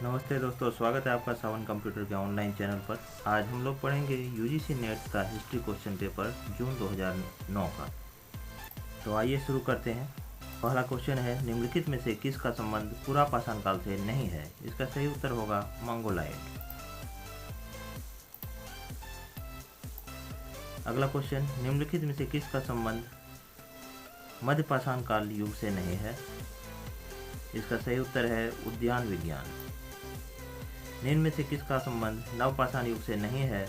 नमस्ते दोस्तों, स्वागत है आपका सावन कंप्यूटर के ऑनलाइन चैनल पर। आज हम लोग पढ़ेंगे यूजीसी नेट का हिस्ट्री क्वेश्चन पेपर जून 2009 का। तो आइए शुरू करते हैं। पहला क्वेश्चन है, निम्नलिखित में से किसका संबंध पूरा पाषाण काल से नहीं है? इसका सही उत्तर होगा मंगोलाइट। अगला क्वेश्चन, निम्नलिखित में से किसका संबंध मध्य पाषाण काल युग से नहीं है? इसका सही उत्तर है उद्यान विज्ञान। निम्न में से किसका संबंध नवपाषाण युग से नहीं है?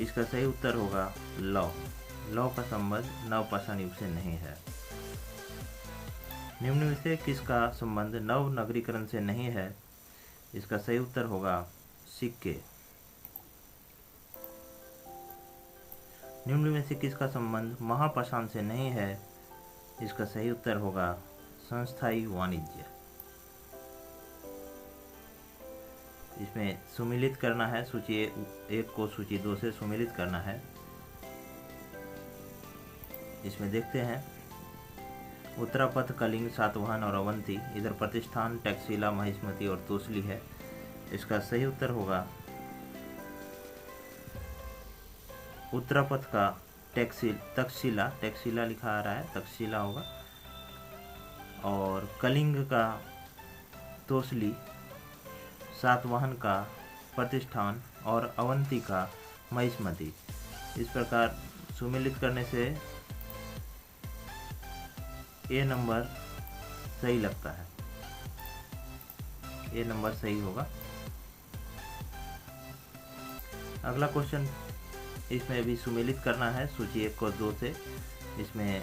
इसका सही उत्तर होगा लौह। लौह का संबंध नवपाषाण युग से नहीं है। निम्न में से किसका संबंध नव नगरीकरण से नहीं है? इसका सही उत्तर होगा सिक्के। निम्न में से किसका संबंध महापाषाण से नहीं है? इसका सही उत्तर होगा संस्थाई वाणिज्य। इसमें सुमिलित करना है, सूची 1 को सूची 2 से सुमिलित करना है। इसमें देखते हैं, उत्तरापथ, कलिंग, सातवाहन और अवंती। इधर प्रतिष्ठान, टैक्सिला, महिष्मती और तोसली है। इसका सही उत्तर होगा उत्तरापथ का तक्षशिला लिखा आ रहा है, तक्षशिला होगा। और कलिंग का तोसली, सातवाहन का प्रतिष्ठान और अवंती का महिष्मती। इस प्रकार सुमिलित करने से ए नंबर सही लगता है, ए नंबर सही होगा। अगला क्वेश्चन, इसमें भी सुमिलित करना है, सूची 1 को 2 से। इसमें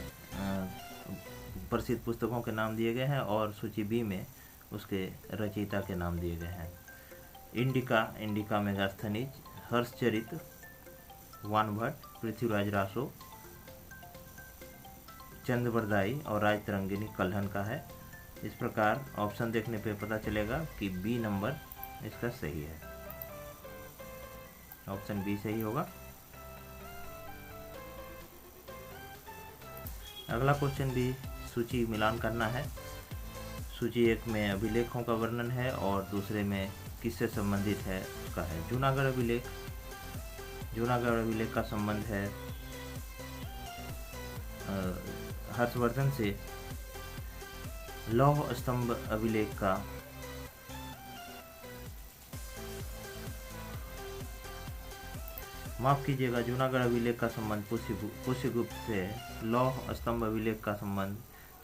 प्रसिद्ध पुस्तकों के नाम दिए गए हैं और सूची बी में उसके रचयिता के नाम दिए गए हैं। इंडिका मेगास्थनीज, हर्षचरित वानभट्ट, पृथ्वीराज रासो, चंद्रबरदाई और राजतरंगिनी कल्हन का है। इस प्रकार ऑप्शन देखने पे पता चलेगा कि बी नंबर इसका सही है। ऑप्शन बी सही होगा। अगला क्वेश्चन भी सूची मिलान करना है। सूची 1 में अभिलेखों का वर्णन है और दूसरे में किससे संबंधित है उसका है। जूनागढ़ अभिलेख का संबंध है हर्षवर्धन से। लौह स्तंभ अभिलेख का माफ कीजिएगा, जूनागढ़ अभिलेख का संबंध पुष्यगुप्त से है। लौह स्तंभ अभिलेख का संबंध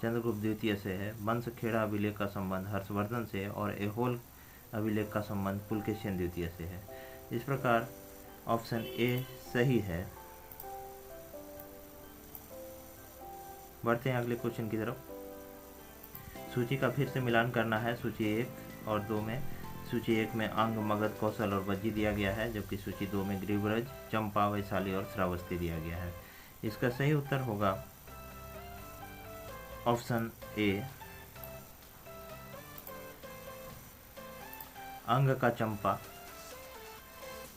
चंद्रगुप्त द्वितीय से है। बंसखेड़ा अभिलेख का संबंध हर्षवर्धन से और एहोल अभिलेख का संबंध पुलकेशिन द्वितीय से है। इस प्रकार ऑप्शन ए सही है। बढ़ते हैं अगले क्वेश्चन की तरफ। सूची का फिर से मिलान करना है, सूची 1 और 2 में। सूची 1 में अंग, मगध, कौशल और वज्जी दिया गया है, जबकि सूची 2 में गिरिव्रज, चंपा, वैशाली और श्रावस्ती दिया गया है। इसका सही उत्तर होगा ऑप्शन ए, अंग का चंपा,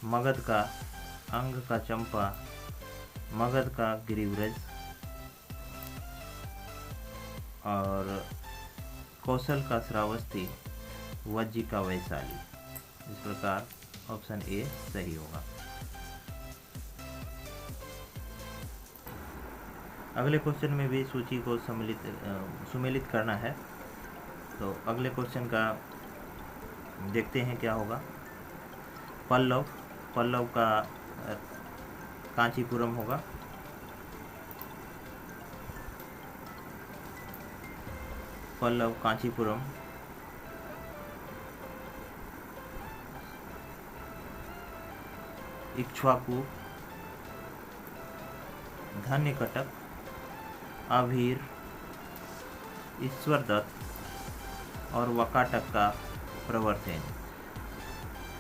मगध का अंग का चंपा, मगध का गिरिव्रज और कौशल का श्रावस्ती, वज्जी का वैशाली। इस प्रकार ऑप्शन ए सही होगा। अगले क्वेश्चन में भी सूची को सुमेलित करना है। तो अगले क्वेश्चन का देखते हैं क्या होगा। पल्लव का कांचीपुरम होगा। पल्लव कांचीपुरम। इक्ष्वाकु, धन्यकटक, आभीर, ईश्वरदत्त और वकाटक का प्रवर्तन,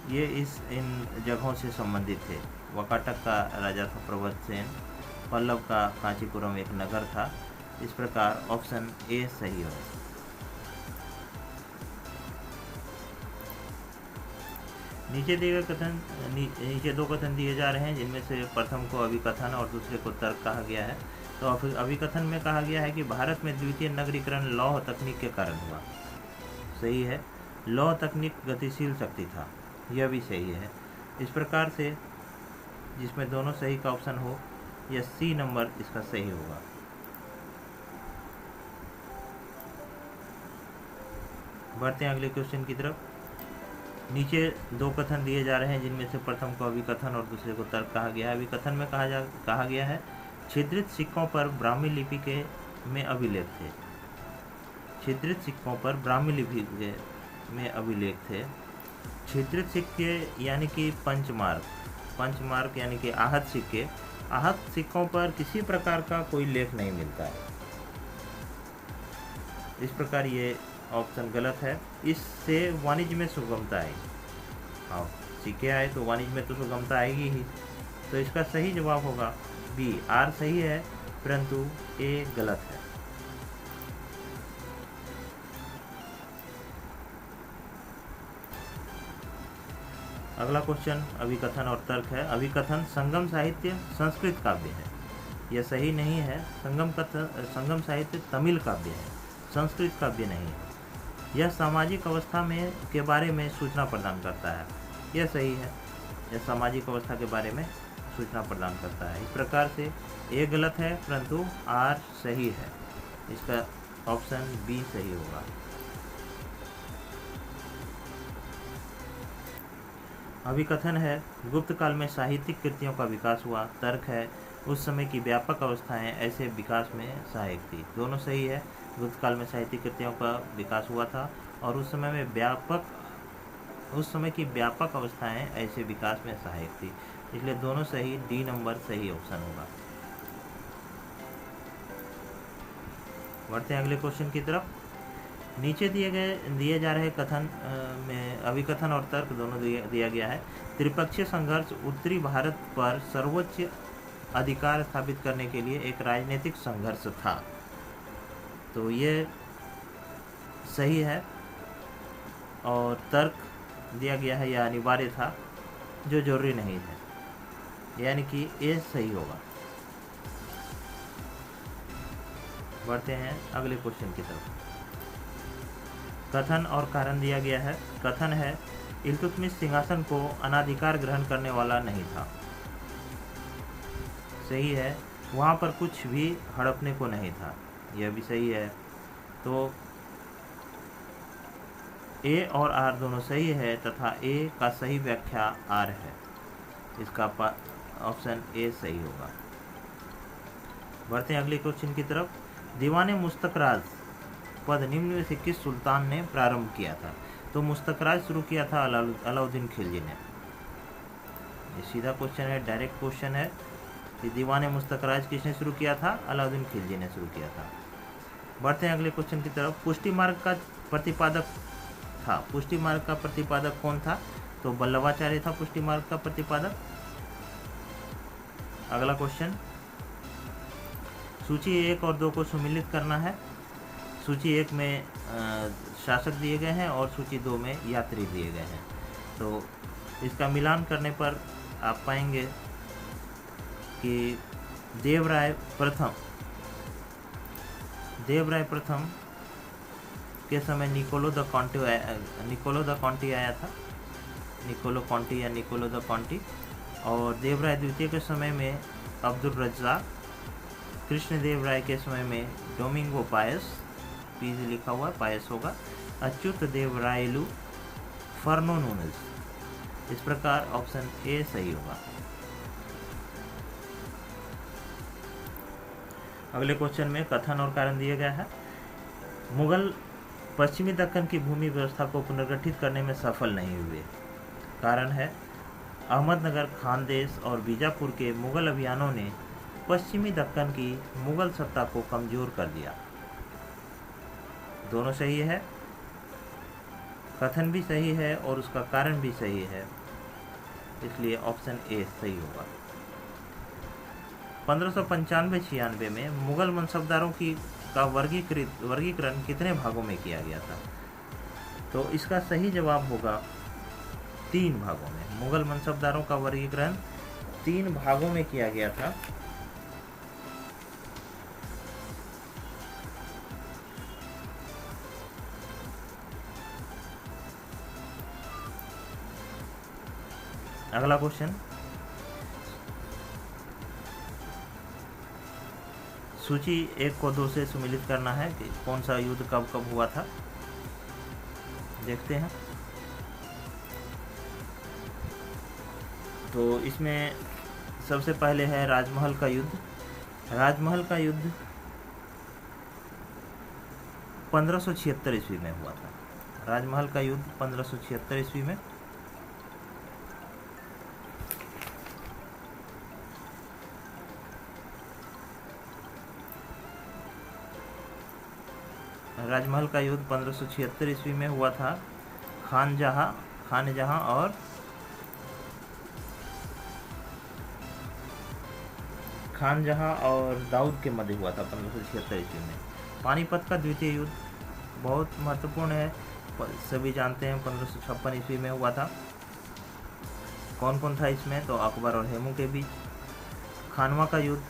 ये इन जगहों से संबंधित थे। वकाटक का राजा था प्रवर्तन, पल्लव का कांचीपुरम एक नगर था। इस प्रकार ऑप्शन ए सही है। नीचे दो कथन दिए जा रहे हैं, जिनमें से प्रथम को अभिकथन और दूसरे को तर्क कहा गया है। तो अभिकथन में कहा गया है कि भारत में द्वितीय नगरीकरण लौह तकनीक के कारण हुआ, सही है। लौह तकनीक गतिशील शक्ति था, यह भी सही है। इस प्रकार से जिसमें दोनों सही का ऑप्शन हो, यह सी नंबर इसका सही होगा। बढ़ते हैं अगले क्वेश्चन की तरफ। नीचे दो कथन दिए जा रहे हैं, जिनमें से प्रथम को अभिकथन और दूसरे को तर्क कहा गया है। अभिकथन में कहा गया है, छिद्रित सिक्कों पर ब्राह्मी लिपि के में अभिलेख थे। छिद्रित सिक्कों पर ब्राह्मी लिपि में अभिलेख थे। छिद्रित सिक्के यानी कि पंचमार्क यानी कि आहत सिक्के। आहत सिक्कों पर किसी प्रकार का कोई लेख नहीं मिलता है। इस प्रकार ये ऑप्शन गलत है। इससे वाणिज्य में सुगमता आएगी। हाँ, सिक्के आए तो वाणिज्य में तो सुगमता आएगी ही। तो इसका सही जवाब होगा बी। आर सही है परंतु ए गलत है। अगला क्वेश्चन अभिकथन और तर्क है। अभिकथन संगम साहित्य संस्कृत काव्य है, यह सही नहीं है। संगम साहित्य तमिल काव्य है, संस्कृत काव्य नहीं है। यह सामाजिक अवस्था के बारे में सूचना प्रदान करता है, यह सही है। यह सामाजिक अवस्था के बारे में सूचना प्रदान करता है। इस प्रकार से ए गलत है परंतु आर सही है। इसका ऑप्शन बी सही होगा। अभिकथन है, गुप्त काल में साहित्यिक कृतियों का विकास हुआ। तर्क है, उस समय की व्यापक अवस्थाएं ऐसे विकास में सहायक थी। दोनों सही है। गुप्त काल में साहित्यिक कृतियों का विकास हुआ था और उस समय की व्यापक अवस्थाएं ऐसे विकास में सहायक थी, इसलिए दोनों सही। डी नंबर सही ऑप्शन होगा। बढ़ते हैं अगले क्वेश्चन की तरफ। नीचे दिए जा रहे कथन में अभिकथन और तर्क दोनों दिया गया है। त्रिपक्षीय संघर्ष उत्तरी भारत पर सर्वोच्च अधिकार स्थापित करने के लिए एक राजनीतिक संघर्ष था, तो ये सही है। और तर्क दिया गया है यह अनिवार्य था, जो जरूरी नहीं है, यानी कि ए सही होगा। बढ़ते हैं अगले क्वेश्चन की तरफ। कथन और कारण दिया गया है। कथन है, इल्तुतमिश सिंहासन को अनाधिकार ग्रहण करने वाला नहीं था, सही है। वहाँ पर कुछ भी हड़पने को नहीं था, यह भी सही है। तो ए और आर दोनों सही है तथा ए का सही व्याख्या आर है। इसका ऑप्शन ए सही होगा। बढ़ते हैं अगले क्वेश्चन की तरफ। दीवाने मुस्तकराज पद निम्न में से किस सुल्तान ने प्रारंभ किया था? तो मुस्तकराज शुरू किया था अलाउद्दीन खिलजी ने। ये सीधा क्वेश्चन है, डायरेक्ट क्वेश्चन है कि दीवाने मुस्तकराज किसने शुरू किया था? अलाउद्दीन खिलजी ने शुरू किया था। बढ़ते हैं अगले क्वेश्चन की तरफ। पुष्टि मार्ग का प्रतिपादक था। पुष्टि मार्ग का प्रतिपादक कौन था? तो वल्लभाचार्य था पुष्टि मार्ग का प्रतिपादक। अगला क्वेश्चन, सूची 1 और 2 को सुमिलित करना है। सूची 1 में शासक दिए गए हैं और सूची 2 में यात्री दिए गए हैं। तो इसका मिलान करने पर आप पाएंगे कि देवराय प्रथम के समय निकोलो द कॉन्टी आया था। Niccolo de Conti. और देवराय द्वितीय के समय में अब्दुल रज्जाक। कृष्णदेव राय के समय में डोमिंगो पायस, पीजी लिखा हुआ है, पायस होगा। अच्युत देव रायलू, फर्नो नूनेस। इस प्रकार ऑप्शन ए सही होगा। अगले क्वेश्चन में कथन और कारण दिया गया है। मुगल पश्चिमी दक्कन की भूमि व्यवस्था को पुनर्गठित करने में सफल नहीं हुए। कारण है, अहमदनगर, खानदेश और बीजापुर के मुगल अभियानों ने पश्चिमी दक्कन की मुगल सत्ता को कमजोर कर दिया। दोनों सही है। कथन भी सही है और उसका कारण भी सही है, इसलिए ऑप्शन ए सही होगा। 1595-96 में मुगल मनसबदारों का वर्गीकरण कितने भागों में किया गया था? तो इसका सही जवाब होगा 3 भागों में। मुगल मनसबदारों का वर्गीकरण 3 भागों में किया गया था। अगला क्वेश्चन, सूची 1 को 2 से सुमेलित करना है कि कौन सा युद्ध कब कब हुआ था। देखते हैं। तो इसमें सबसे पहले है राजमहल का युद्ध। राजमहल का युद्ध 1576 ईस्वी में हुआ था। राजमहल का युद्ध 1576 ईस्वी में। राजमहल का युद्ध 1576 ईस्वी में हुआ था। खानजहां और दाऊद के मध्य हुआ था 1576 ईस्वी में। पानीपत का द्वितीय युद्ध बहुत महत्वपूर्ण है, सभी जानते हैं, 1556 ईस्वी में हुआ था। कौन कौन था इसमें? तो अकबर और हेमू के बीच। खानवा का युद्ध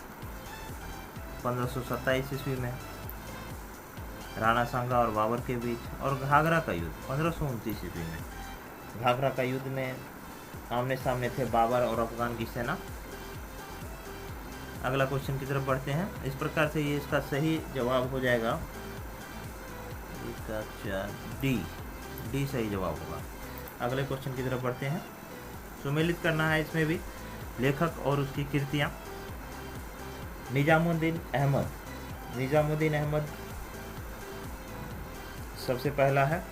1527 ईस्वी में, राणा सांगा और बाबर के बीच। और घाघरा का युद्ध 1529 ईस्वी में। घाघरा का युद्ध में आमने सामने थे बाबर और अफगान की सेना। अगला क्वेश्चन की तरफ बढ़ते हैं। इस प्रकार से ये इसका सही जवाब हो जाएगा, इसका डी सही जवाब होगा। अगले क्वेश्चन की तरफ बढ़ते हैं। सुमेलित करना है इसमें भी लेखक और उसकी कृतियाँ। निजामुद्दीन अहमद सबसे पहला है।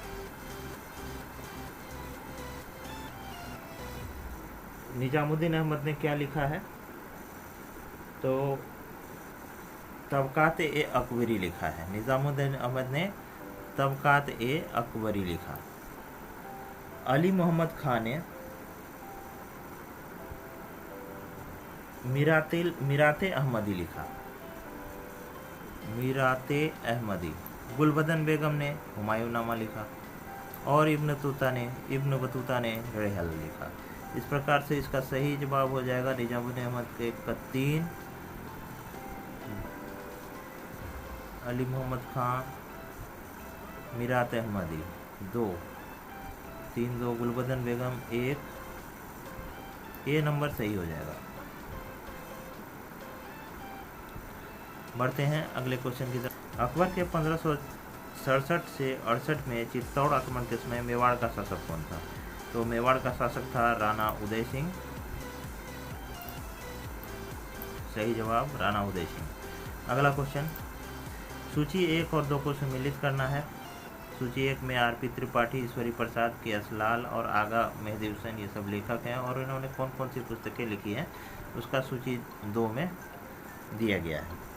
निजामुद्दीन अहमद ने क्या लिखा है? तो तबकात-ए-अकबरी लिखा है। निजामुद्दीन अहमद ने तबकात-ए-अकबरी लिखा। अली मोहम्मद खान ने मीराते-अहमदी लिखा। मीराते-अहमदी। गुलबदन बेगम ने हुमायूंनामा लिखा। और इब्न बतूता ने रेहल लिखा। इस प्रकार से इसका सही जवाब हो जाएगा निजामुद्दीन अहमद के 3, अली मोहम्मद खान, मीराते-अहमदी 2, 3-2, गुलबदन बेगम 1। ये नंबर सही हो जाएगा। बढ़ते हैं अगले क्वेश्चन की तरफ। अकबर के 1567 से 68 में चित्तौड़ आक्रमण के समय मेवाड़ का शासक कौन था? तो मेवाड़ का शासक था राणा उदय सिंह। सही जवाब राणा उदय सिंह। अगला क्वेश्चन, सूची 1 और 2 को सम्मिलित करना है। सूची 1 में आर पी त्रिपाठी, ईश्वरी प्रसाद, के एस लाल और आगा मेहदी हुसैन ये सब लेखक हैं और इन्होंने कौन कौन सी पुस्तकें लिखी हैं उसका सूची 2 में दिया गया है।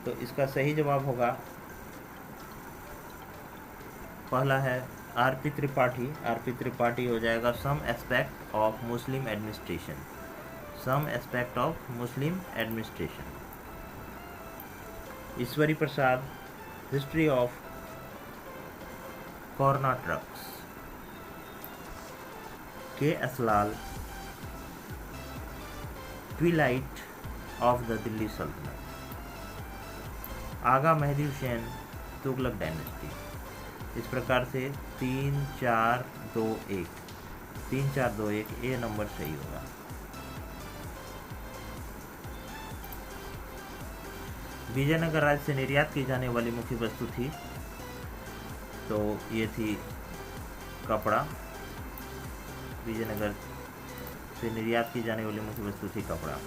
तो इसका सही जवाब होगा, पहला है आर पी त्रिपाठी हो जाएगा some aspect of Muslim administration. Ishwari Prasad history of Karnatakas. K S Lal twilight of the Delhi Sultanate. Agha Mehdi Husain Tughlaq dynasty. इस प्रकार से 3-4-2-1 ये नंबर सही होगा। विजयनगर राज्य से निर्यात की जाने वाली मुख्य वस्तु थी, तो ये थी कपड़ा। विजयनगर से निर्यात की जाने वाली मुख्य वस्तु थी कपड़ा।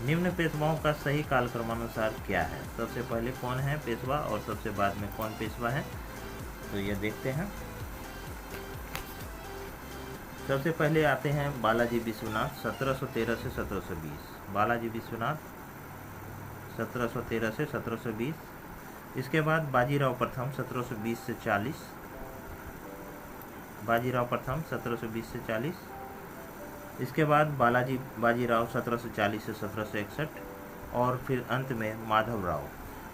निम्न पेशवाओं का सही कालक्रमानुसार क्या है? सबसे पहले कौन है पेशवा और सबसे बाद में कौन पेशवा है, तो ये देखते हैं। सबसे पहले आते हैं बालाजी विश्वनाथ 1713 से 1720। बालाजी विश्वनाथ 1713 से 1720। इसके बाद बाजीराव प्रथम 1720 से 40। बाजीराव प्रथम 1720 से 40। इसके बाद बाजीराव 1740 से 1761 और फिर अंत में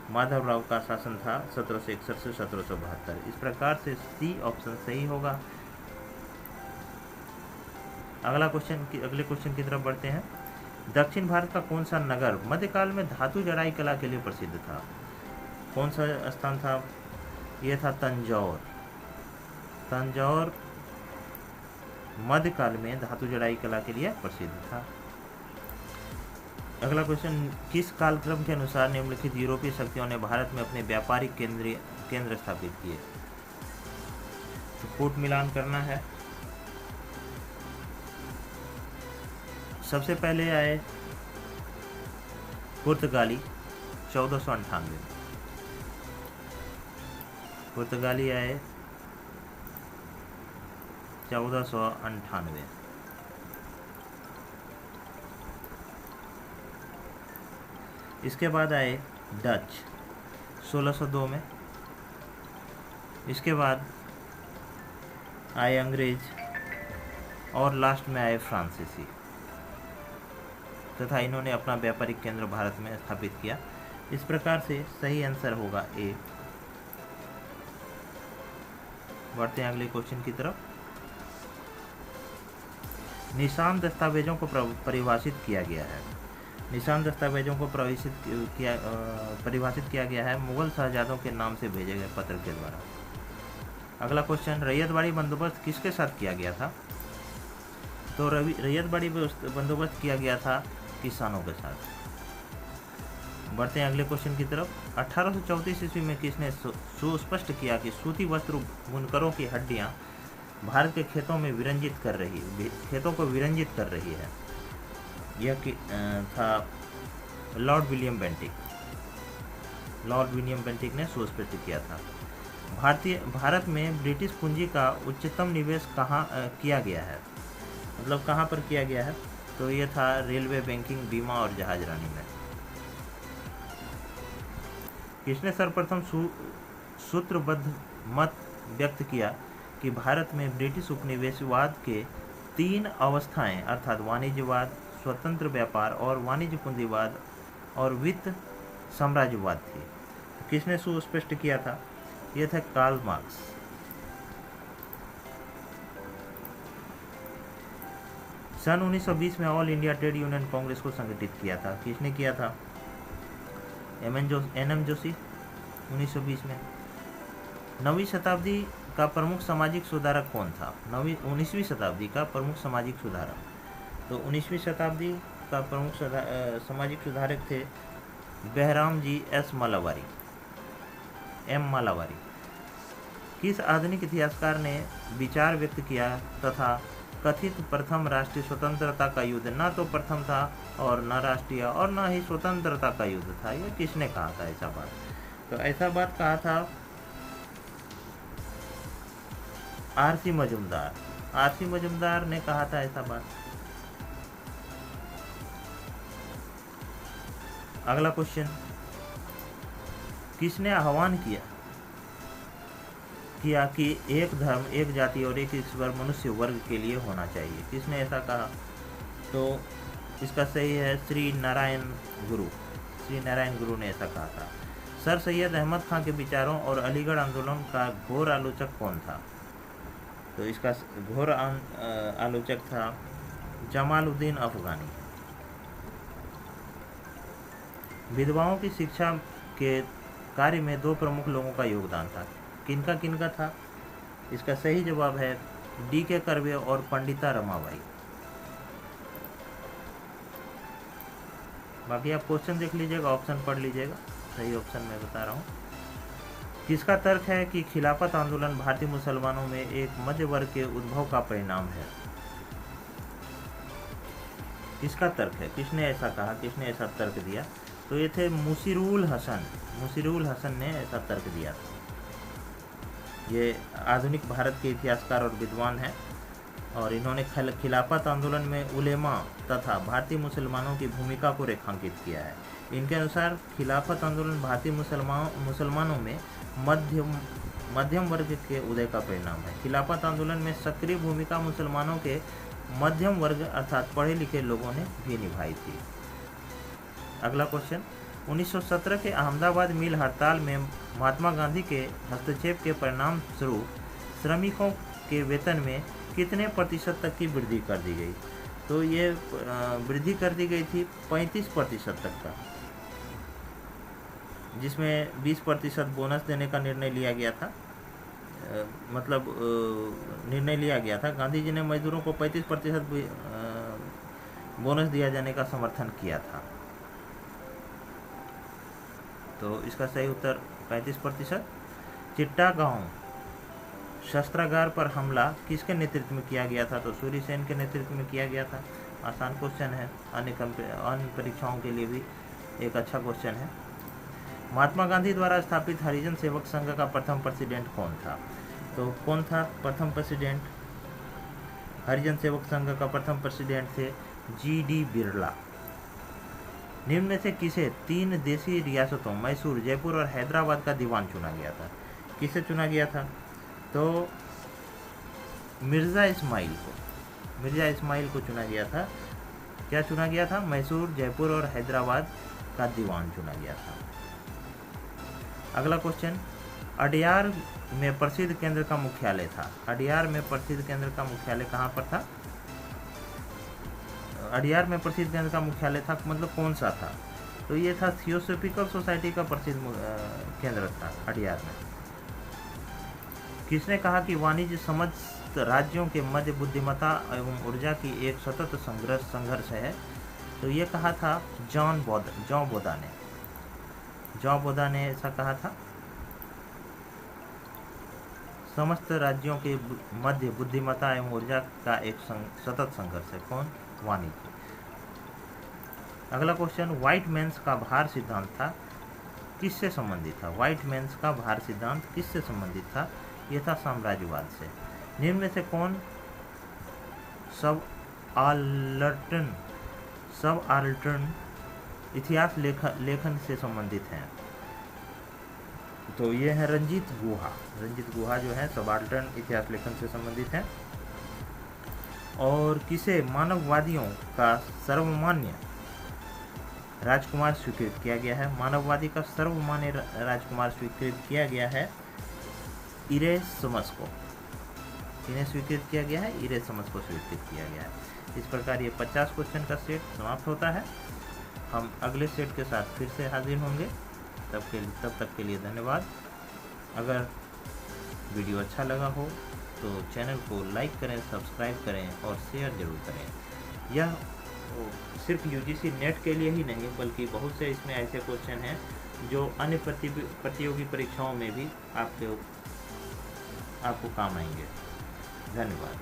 माधवराव का शासन था 1761 से 1772। इस प्रकार से सी ऑप्शन सही होगा। अगले क्वेश्चन की तरफ बढ़ते हैं। दक्षिण भारत का कौन सा नगर मध्यकाल में धातु जड़ाई कला के लिए प्रसिद्ध था? कौन सा स्थान था? यह था तंजौर मध्यकाल में धातु जड़ाई कला के लिए प्रसिद्ध था। अगला क्वेश्चन, किस कालक्रम के अनुसार निम्नलिखित यूरोपीय शक्तियों ने भारत में अपने व्यापारिक केंद्र स्थापित किए? तो कोट मिलान करना है। सबसे पहले आए पुर्तगाली 1498 में, पुर्तगाली आए 1498। इसके बाद आए डच 1602 में। इसके बाद आए अंग्रेज और लास्ट में आए फ्रांसीसी, तथा इन्होंने अपना व्यापारिक केंद्र भारत में स्थापित किया। इस प्रकार से सही आंसर होगा ए। बढ़ते हैं अगले क्वेश्चन की तरफ। निशान दस्तावेजों को परिभाषित किया गया है। निशान दस्तावेजों को परिभाषित किया गया है मुगल शहजादों के नाम से भेजे गए पत्र के द्वारा। अगला क्वेश्चन, रैयतवाड़ी बंदोबस्त किसके साथ किया गया था? तो रैयतवाड़ी बंदोबस्त किया गया था किसानों के साथ। बढ़ते हैं अगले क्वेश्चन की तरफ। 1834 ईस्वी में किसने सुस्पष्ट किया कि सूती वस्त्र बुनकरों की हड्डियां भारत के खेतों को विरंजित कर रही है? यह था Lord William Bentinck. Lord William Bentinck ने सुस्पष्ट किया था। भारत में ब्रिटिश पूंजी का उच्चतम निवेश कहाँ किया गया है? मतलब कहाँ पर किया गया है? तो ये था रेलवे, बैंकिंग, बीमा और जहाजरानी में। किसने सर्वप्रथम सूत्रबद्ध मत व्यक्त किया कि भारत में ब्रिटिश उपनिवेशवाद के 3 अवस्थाएं अर्थात वाणिज्यवाद, स्वतंत्र व्यापार और वाणिज्य पूंजीवाद और वित्त साम्राज्यवाद थी? किसने सुस्पष्ट किया था? यह था कार्ल मार्क्स। सन 1920 में all India trade union Congress को संगठित किया था। किसने किया था? एन.एम. जोशी 1920 में। 9वीं शताब्दी का प्रमुख सामाजिक सुधारक कौन था? 19वीं शताब्दी का प्रमुख सामाजिक सुधारक, तो 19वीं शताब्दी का प्रमुख सामाजिक सुधारक थे बहराम जी एम मालावारी। किस आधुनिक इतिहासकार ने विचार व्यक्त किया तथा कथित प्रथम राष्ट्रीय स्वतंत्रता का युद्ध न तो प्रथम था और न राष्ट्रीय और न ही स्वतंत्रता का युद्ध था? ये किसने कहा था ऐसा बात? तो ऐसा बात कहा था आर.सी. मजूमदार। आर.सी. मजूमदार ने कहा था ऐसा बात। अगला क्वेश्चन, किसने आह्वान किया कि एक धर्म, एक जाति और एक ईश्वर मनुष्य वर्ग के लिए होना चाहिए? किसने ऐसा कहा? तो इसका सही है श्री नारायण गुरु। श्री नारायण गुरु ने ऐसा कहा था। सर सैयद अहमद खां के विचारों और अलीगढ़ आंदोलन का घोर आलोचक कौन था? तो इसका घोर आलोचक था जमालुद्दीन अफगानी। विधवाओं की शिक्षा के कार्य में 2 प्रमुख लोगों का योगदान था। किनका था? इसका सही जवाब है D.K. कर्वे और पंडिता रमाबाई। बाकी आप क्वेश्चन देख लीजिएगा, ऑप्शन पढ़ लीजिएगा, सही ऑप्शन मैं बता रहा हूँ। किसका तर्क है कि खिलाफत आंदोलन भारतीय मुसलमानों में एक मध्य वर्ग के उद्भव का परिणाम है? किसका तर्क है? किसने ऐसा कहा? किसने ऐसा तर्क दिया? तो ये थे मुशीरुल हसन ने ऐसा तर्क दिया था। ये आधुनिक भारत के इतिहासकार और विद्वान हैं और इन्होंने खिलाफत आंदोलन में उलेमा तथा भारतीय मुसलमानों की भूमिका को रेखांकित किया है। इनके अनुसार खिलाफत आंदोलन भारतीय मुसलमानों में मध्यम वर्ग के उदय का परिणाम है। खिलाफत आंदोलन में सक्रिय भूमिका मुसलमानों के मध्यम वर्ग अर्थात पढ़े लिखे लोगों ने भी निभाई थी। अगला क्वेश्चन, 1917 के अहमदाबाद मिल हड़ताल में महात्मा गांधी के हस्तक्षेप के परिणाम स्वरूप श्रमिकों के वेतन में कितने प्रतिशत तक की वृद्धि कर दी गई? तो ये वृद्धि कर दी गई थी 35% तक का, जिसमें 20% बोनस देने का निर्णय लिया गया था मतलब निर्णय लिया गया था। गांधी जी ने मजदूरों को 35% बोनस दिया जाने का समर्थन किया था। तो इसका सही उत्तर 35%। चिट्टागांव शस्त्रागार पर हमला किसके नेतृत्व में किया गया था? तो सूर्य सेन के नेतृत्व में किया गया था। आसान क्वेश्चन है, अन्य परीक्षाओं के लिए भी एक अच्छा क्वेश्चन है। महात्मा गांधी द्वारा स्थापित हरिजन सेवक संघ का प्रथम प्रेसिडेंट कौन था? तो कौन था प्रथम प्रेसिडेंट? हरिजन सेवक संघ का प्रथम प्रेसिडेंट थे GD बिरला। निम्न में से किसे 3 देशी रियासतों मैसूर, जयपुर और हैदराबाद का दीवान चुना गया था? किसे चुना गया था? तो मिर्ज़ा इस्माइल को चुना गया था। क्या चुना गया था? मैसूर, जयपुर और हैदराबाद का दीवान चुना गया था। अगला क्वेश्चन, अडयार में प्रसिद्ध केंद्र का मुख्यालय था। अडयार में प्रसिद्ध केंद्र का मुख्यालय कहाँ पर था? अडयार में प्रसिद्ध केंद्र का मुख्यालय था, मतलब कौन सा था? तो ये था थियोसॉफिकल सोसाइटी का प्रसिद्ध केंद्र था अडयार में। किसने कहा कि वाणिज्य समस्त राज्यों के मध्य बुद्धिमत्ता एवं ऊर्जा की एक सतत संघर्ष है? तो ये कहा था जॉन बोदा ने ऐसा कहा था। समस्त राज्यों के मध्य बुद्धिमत्ता एवं ऊर्जा का एक सतत संघर्ष है। कौन? वाणिज्य। अगला क्वेश्चन, व्हाइट मेंस का भार सिद्धांत था किससे संबंधित था? व्हाइट मेंस का भार सिद्धांत किससे संबंधित था? यह था साम्राज्यवाद से। निम्न में से कौन सब आल्टर्न इतिहास लेखन से संबंधित हैं? तो ये है रंजीत गुहा जो है सबाल्टर्न इतिहास लेखन से संबंधित है। और किसे मानववादियों का सर्वमान्य राजकुमार स्वीकृत किया गया है? मानववादी का सर्वमान्य राजकुमार स्वीकृत किया गया है इरेसमस को। इन्हें स्वीकृत किया गया है, इरेसमस को स्वीकृत किया गया है। इस प्रकार ये 50 क्वेश्चन का सेट समाप्त होता है। हम अगले सेट के साथ फिर से हाजिर होंगे। तब तक के लिए धन्यवाद। अगर वीडियो अच्छा लगा हो तो चैनल को लाइक करें, सब्सक्राइब करें और शेयर जरूर करें। यह सिर्फ UGC नेट के लिए ही नहीं बल्कि बहुत से इसमें ऐसे क्वेश्चन हैं जो अन्य प्रतियोगी परीक्षाओं में भी आपको काम आएंगे। धन्यवाद।